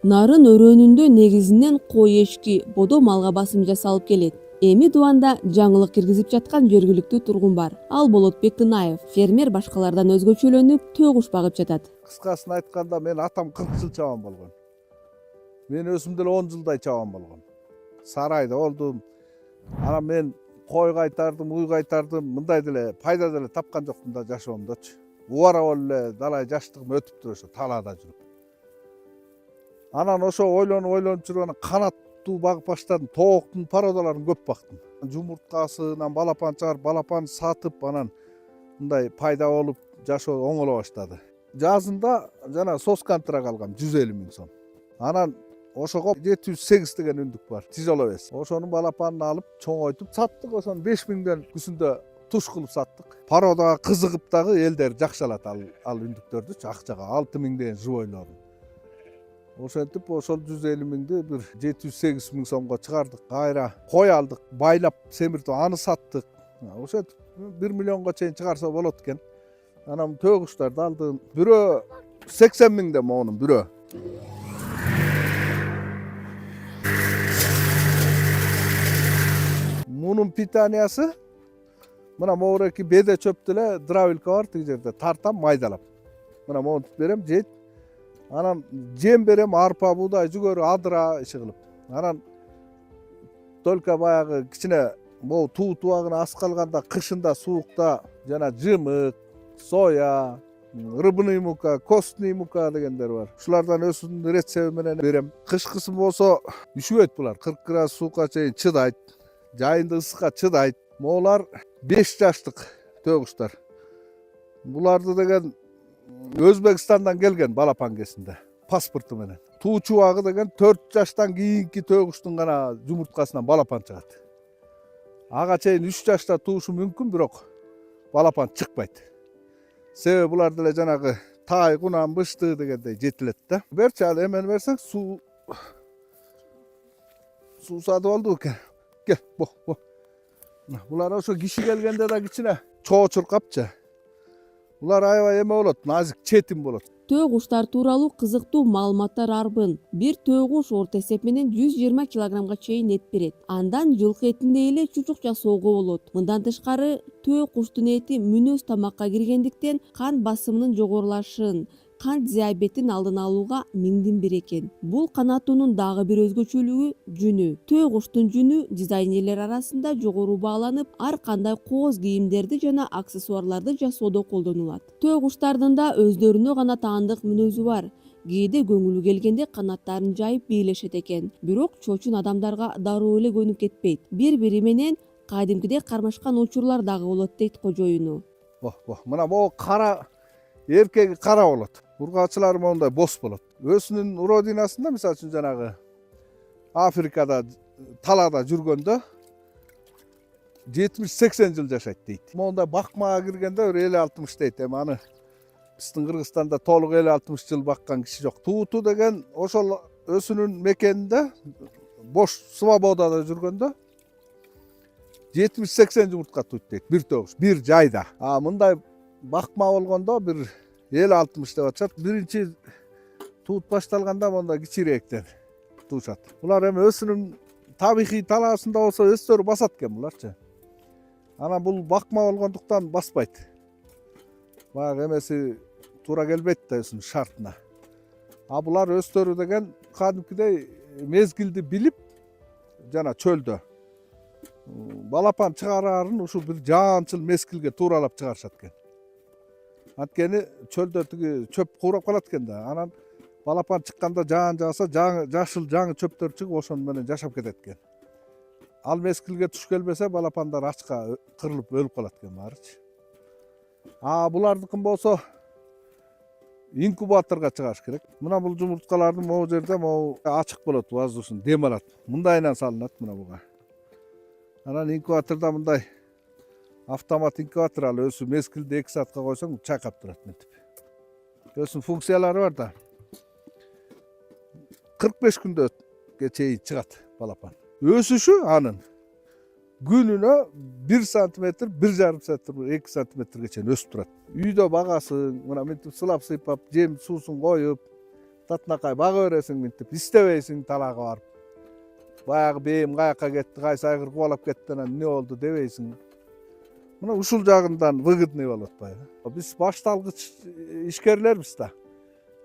Нарын өрөөнүндө негизинен кой эшки, бодо малга басым жасалып келет. Эми дубанда жаңылык киргизип жаткан жергиликтүү тургун бар. Ал Болотбек Тынаев. Фермер башкалардан өзгөчөлөнүп, төө куш багып жатат. Кыскасын айтканда, мен атам 40 жыл чабан болгон. Мен өзүм деле 10 жылдай чабан болгон. Сарайда болдум. Анан мен кой кайтардым, уй кайтардым, мындай деле пайда деле тапкан жокмун да жашоомдочу. Убара болуп эле далай жаштыгым өтүптүр ошо талаада жүрүп. Анан ошо ойлонуп жүрүп анан канаттуу багып баштадым. Тооктун породаларын көп бактым. Жумурткасынан балапан чыгарып, балапан сатып, анан мындай пайда болуп жашоо оңоло баштады. Жазында жана соскантырак алгам 150 000 сом. Анан ошого 708 деген үндүк бар, тяжело вес. Ошонун балапанын алып, чоңойтуп саттык. Ошону 5 000ден күсүндө туш кылып саттык. Породага кызыгып дагы элдер жакшы алат ал үндүктөрдүчү, акчага 6 000 деген живойлорун. Ошентип ошол 150 000ди бир 708 000 сомго чыгардык. Кайра кой алдык, байлап семиртип аны саттык. Ошентип 1 миллионго чейин чыгарса болот экен. Анан төө куштарды алдым. Бирөө 80 000 монун бирөө. Мунун питаниясы мына моуреки беде чөп деле дравилка бар тиги жерде. Тартам майдалап. Мына монтуп берем, жейт. Анан жем берем, арпа, буудай, жүгөрү, адыра иши кылып. Анан только баягы кичине могу туу тубагына ас калганда, кышында суукта жана жымык, соя, рыбный мука, костный мука дегендер бар. Ушулардан өсүүнүн рецепти менен берем. Кышкысы болсо үшүбөйт булар. 40 градус суукка чейин чыдайт. Жайында ысыкка чыдайт. Могулар 5 жаштык төө куштар. Буларды деген Өзбекстандан келген балапан кезинде паспорту менен. Туу чубагы деген 4 жаштан кийинки төө куштун гана жумурткасынан балапан чыгат. Ага чейин 3 жашта туушу мүмкүн, бирок балапан чыкпайт. Себеби булар деле жанагы тай, кунан, бышты дегендей жетилет да. Берчи ал эмени берсең, суу сатып алды экен. Кел, бо. Булар ошо киши келгенде да кичине чоочуркапчы. Булар аябай эме болот, назик, четим болот. Төө куштар тууралуу кызыктуу маалыматтар арбын. Бир төө куш орто эсеп менен 120 килограммга чейин эт берет. Андан жылкы этиндей эле чучук жасоого болот. Мындан тышкары төө куштун эти мүнөз тамакка киргендиктен кан басымынын жогорулашын, кант диабетин алдын алууга миңдин бир экен. Бул канаттуунун дагы бир өзгөчөлүгү жүнү. Төө куштун жүнү дизайнерлер арасында жогору бааланып, ар кандай кооз кийимдерди жана аксессуарларды жасоодо колдонулат. Төө куштардын да өздөрүнө гана таандык мүнөзү бар. Кээде көңүлү келгенде канаттарын жайып бийлешет экен. Бирок чочун адамдарга дароо эле көнүп кетпейт. Бири менен кадимкидей кармашкан учурлар дагы болот дейт кожоюну. Мына могу кара эркеги кара болот. Ургачылары мондай бос болот. Өзүнүн родинасында, мисалы үчүн жанагы Африкада талаада жүргөндө 70-80 жыл жашайт дейт. Мондай бакмага киргенде 50-60 дейт. Эми аны биздин Кыргызстанда толук 50-60 жыл баккан киши жок. Тууту деген ошол өзүнүн мекенинде бош свободада жүргөндө 70-80 жумуртка туйт дейт. Бир төө куш, бир жайда. Мындай бакма болгондо бир 50-60 деп атышат. Биринчи туут башталганда монда кичирээктен туушат. Булар эми өзүнүн табигый талаасында болсо өздөрү басат экен буларчы. Анан бул бакма болгондуктан баспайт. Баягы эмеси туура келбейт да өзүнүн шартына. Булар өздөрү деген кадимкидей мезгилди билип, жана чөлдө балапан чыгарарын ушу бир жаанчыл мезгилге тууралап чыгарышат экен. Анткени чөлдө тиги чөп куурап калат экен да. Анан балапан чыкканда жаан жааса, жашыл жаңы чөптөр чыгып ошонун менен жашап кетет экен. Ал мезгилге туш келбесе балапандар ачка кырылып өлүп калат экен баарычы. Булардыкын болсо инкубаторго чыгарыш керек. Мына бул жумурткалардын могу жерде могу ачык болот, воздушун дем алат. Мындайынан салынат мына буга. Анан инкубатордо мындай автомат инкубатор, ал өзү мезгилде 2 саатка койсоң чайкап турат мынтип. Өзүнүн функциялары бар да. 45 күндө чейин чыгат балапан. Өсүшү анын күнүнө 1 сантиметр, 1,5 сантиметр, 2 сантиметрге чейин өсүп турат. Үйдө багасың, мына мынтип сылап сыйпап, жем суусун коюп, татынакай бага бересиң, мынтип истебейсиң талагы барып. Баягы бейим каяка кетти, кайсы айгыр кубалап кетти, анан эмне болду дебейсиң. Мына ушул жагынан выгодный болуп атпайбы? Биз башталгыч ишкерлербиз да.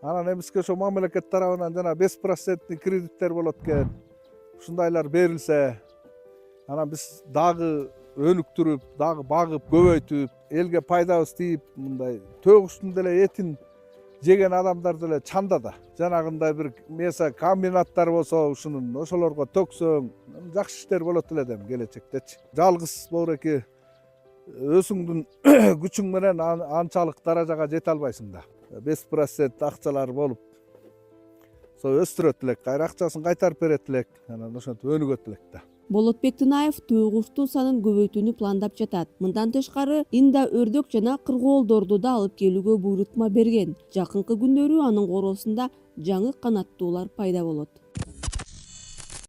Анан эмизге ошо мамлекет тарабынан жана 5% кредиттер болот экен. Ушундайлар берилсе, анан биз дагы өнүктүрүп, дагы багып, көбөйтүп, элге пайдабыз тийип, мындай төө куштун деле этин жеген адамдар деле чанда да. Жанагындай бир меса комбинаттар болсо, ушунун ошолорго төксөң, жакшы иштер болот эле дейм келечектечи. Жалгыз боореки өзүңдүн күчүң менен анчалык даражага жете албайсың да. 5% акчалар болуп, сол өстүрөт элек, кайра акчасын кайтарып берет элек, анан ошентип өнүгөт элек да. Болотбек Тынаев төө куштун санын көбөйтүүнү пландап жатат. Мындан тышкары инда өрдөк жана кыргоолдорду да алып келүүгө буйрутма берген. Жакынкы күндөрү анын короосунда жаңы канаттуулар пайда болот.